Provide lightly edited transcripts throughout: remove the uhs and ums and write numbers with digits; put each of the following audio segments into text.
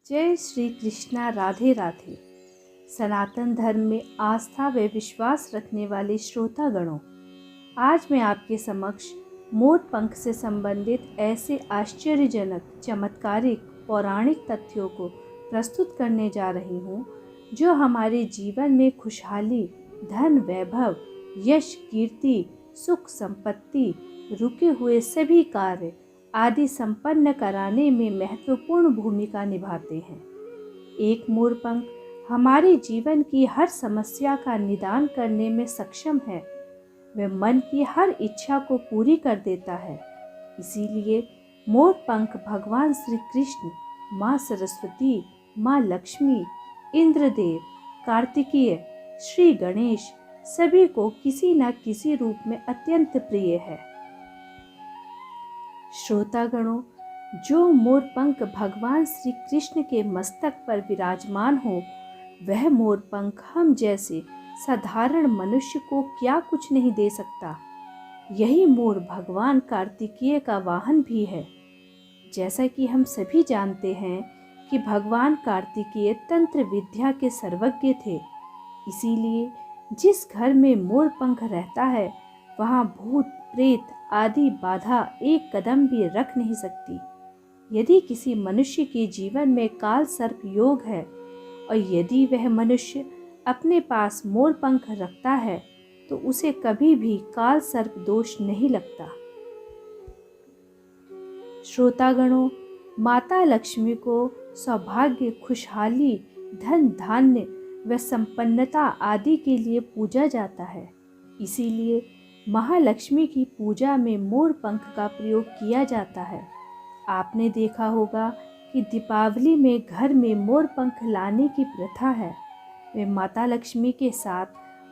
जय श्री कृष्णा। राधे राधे। सनातन धर्म में आस्था व विश्वास रखने वाले श्रोतागणों, आज मैं आपके समक्ष मोर पंख से संबंधित ऐसे आश्चर्यजनक, चमत्कारिक, पौराणिक तथ्यों को प्रस्तुत करने जा रही हूँ जो हमारे जीवन में खुशहाली, धन, वैभव, यश, कीर्ति, सुख, संपत्ति, रुके हुए सभी कार्य आदि संपन्न कराने में महत्वपूर्ण भूमिका निभाते हैं। एक मोरपंख हमारे जीवन की हर समस्या का निदान करने में सक्षम है। वह मन की हर इच्छा को पूरी कर देता है। इसीलिए मोरपंख भगवान श्री कृष्ण, माँ सरस्वती, माँ लक्ष्मी, इंद्रदेव, कार्तिकेय, श्री गणेश सभी को किसी न किसी रूप में अत्यंत प्रिय है। श्रोतागणों, जो मोरपंख भगवान श्री कृष्ण के मस्तक पर विराजमान हो, वह मोरपंख हम जैसे साधारण मनुष्य को क्या कुछ नहीं दे सकता। यही मोर भगवान कार्तिकेय का वाहन भी है। जैसा कि हम सभी जानते हैं कि भगवान कार्तिकेय तंत्र विद्या के सर्वज्ञ थे। इसीलिए जिस घर में मोरपंख रहता है, वहाँ भूत, प्रेत आदि बाधा एक कदम भी रख नहीं सकती। यदि किसी मनुष्य के जीवन में काल सर्प योग है और यदि वह मनुष्य अपने पास मोरपंख रखता है, तो उसे कभी भी काल सर्प दोष नहीं लगता। श्रोतागणों, माता लक्ष्मी को सौभाग्य, खुशहाली, धन, धान्य व संपन्नता आदि के लिए पूजा जाता है। इसीलिए महालक्ष्मी की पूजा में मोरपंख का प्रयोग किया जाता है। आपने देखा होगा कि दीपावली में घर में मोरपंख लाने की प्रथा है। वे माता लक्ष्मी के साथ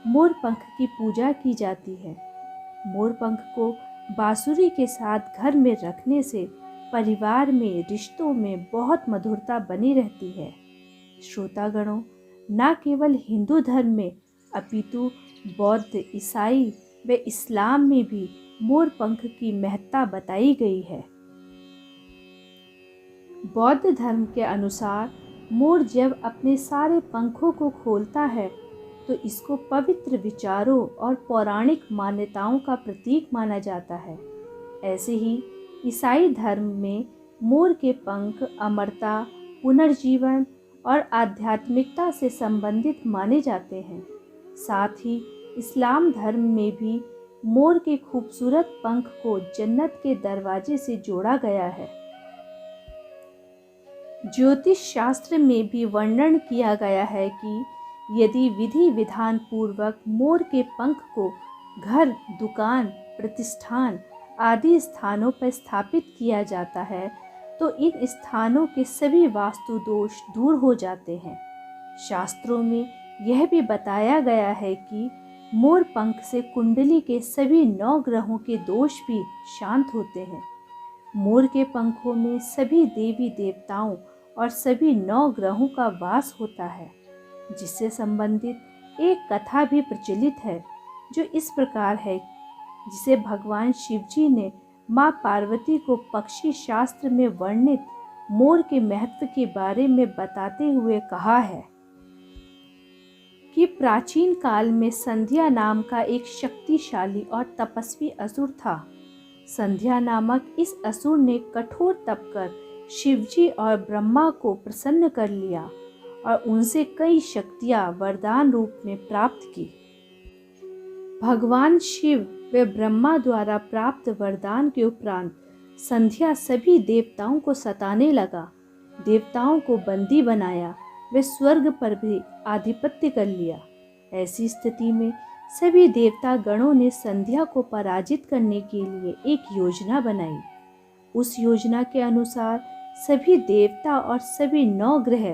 मोरपंख की पूजा की जाती है। मोरपंख को बांसुरी के साथ घर में रखने से परिवार में, रिश्तों में बहुत मधुरता बनी रहती है। श्रोतागणों, न केवल हिंदू धर्म में अपितु बौद्ध, ईसाई व इस्लाम में भी मोरपंख की महत्ता बताई गई है। बौद्ध धर्म के अनुसार मोर जब अपने सारे पंखों को खोलता है तो इसको पवित्र विचारों और पौराणिक मान्यताओं का प्रतीक माना जाता है। ऐसे ही ईसाई धर्म में मोर के पंख अमरता, पुनर्जीवन और आध्यात्मिकता से संबंधित माने जाते हैं। साथ ही इस्लाम धर्म में भी मोर के खूबसूरत पंख को जन्नत के दरवाजे से जोड़ा गया है। ज्योतिष शास्त्र में भी वर्णन किया गया है कि यदि विधि विधान पूर्वक मोर के पंख को घर, दुकान, प्रतिष्ठान आदि स्थानों पर स्थापित किया जाता है तो इन स्थानों के सभी वास्तु दोष दूर हो जाते हैं। शास्त्रों में यह भी बताया गया है कि मोर पंख से कुंडली के सभी 9 ग्रहों के दोष भी शांत होते हैं। मोर के पंखों में सभी देवी देवताओं और सभी 9 ग्रहों का वास होता है, जिससे संबंधित एक कथा भी प्रचलित है जो इस प्रकार है, जिसे भगवान शिवजी ने माँ पार्वती को पक्षी शास्त्र में वर्णित मोर के महत्व के बारे में बताते हुए कहा है कि प्राचीन काल में संध्या नाम का एक शक्तिशाली और तपस्वी असुर था। संध्या नामक इस असुर ने कठोर तप कर शिवजी और ब्रह्मा को प्रसन्न कर लिया और उनसे कई शक्तियां वरदान रूप में प्राप्त की। भगवान शिव व ब्रह्मा द्वारा प्राप्त वरदान के उपरांत संध्या सभी देवताओं को सताने लगा, देवताओं को बंदी बनाया, वे स्वर्ग पर भी आधिपत्य कर लिया। ऐसी स्थिति में सभी देवता गणों ने संध्या को पराजित करने के लिए एक योजना बनाई। उस योजना के अनुसार सभी देवता और सभी 9 ग्रह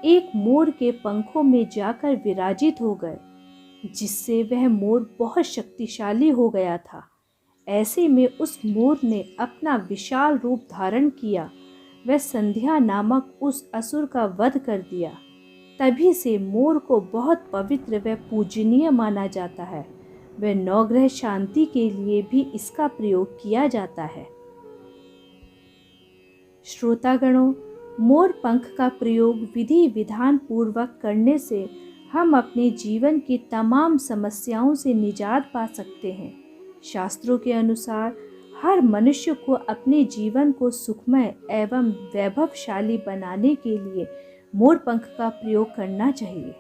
एक मोर के पंखों में जाकर विराजित हो गए, जिससे वह मोर बहुत शक्तिशाली हो गया था। ऐसे में उस मोर ने अपना विशाल रूप धारण किया, वह संध्या नामक उस असुर का वध कर दिया। तभी से मोर को बहुत पवित्र व पूजनीय माना जाता है। वह 9 ग्रह शांति के लिए भी इसका प्रयोग किया जाता है। श्रोतागणों, मोर पंख का प्रयोग विधि विधान पूर्वक करने से हम अपने जीवन की तमाम समस्याओं से निजात पा सकते हैं। शास्त्रों के अनुसार हर मनुष्य को अपने जीवन को सुखमय एवं वैभवशाली बनाने के लिए मोर पंख का प्रयोग करना चाहिए।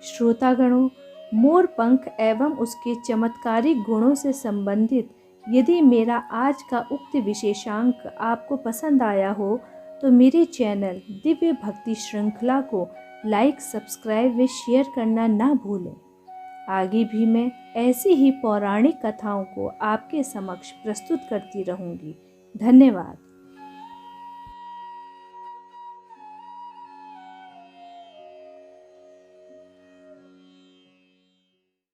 श्रोतागणों, मोर पंख एवं उसके चमत्कारिक गुणों से संबंधित यदि मेरा आज का उक्त विशेषांक आपको पसंद आया हो तो मेरे चैनल दिव्य भक्ति श्रृंखला को लाइक, सब्सक्राइब व शेयर करना ना भूलें। आगे भी मैं ऐसी ही पौराणिक कथाओं को आपके समक्ष प्रस्तुत करती रहूँगी। धन्यवाद।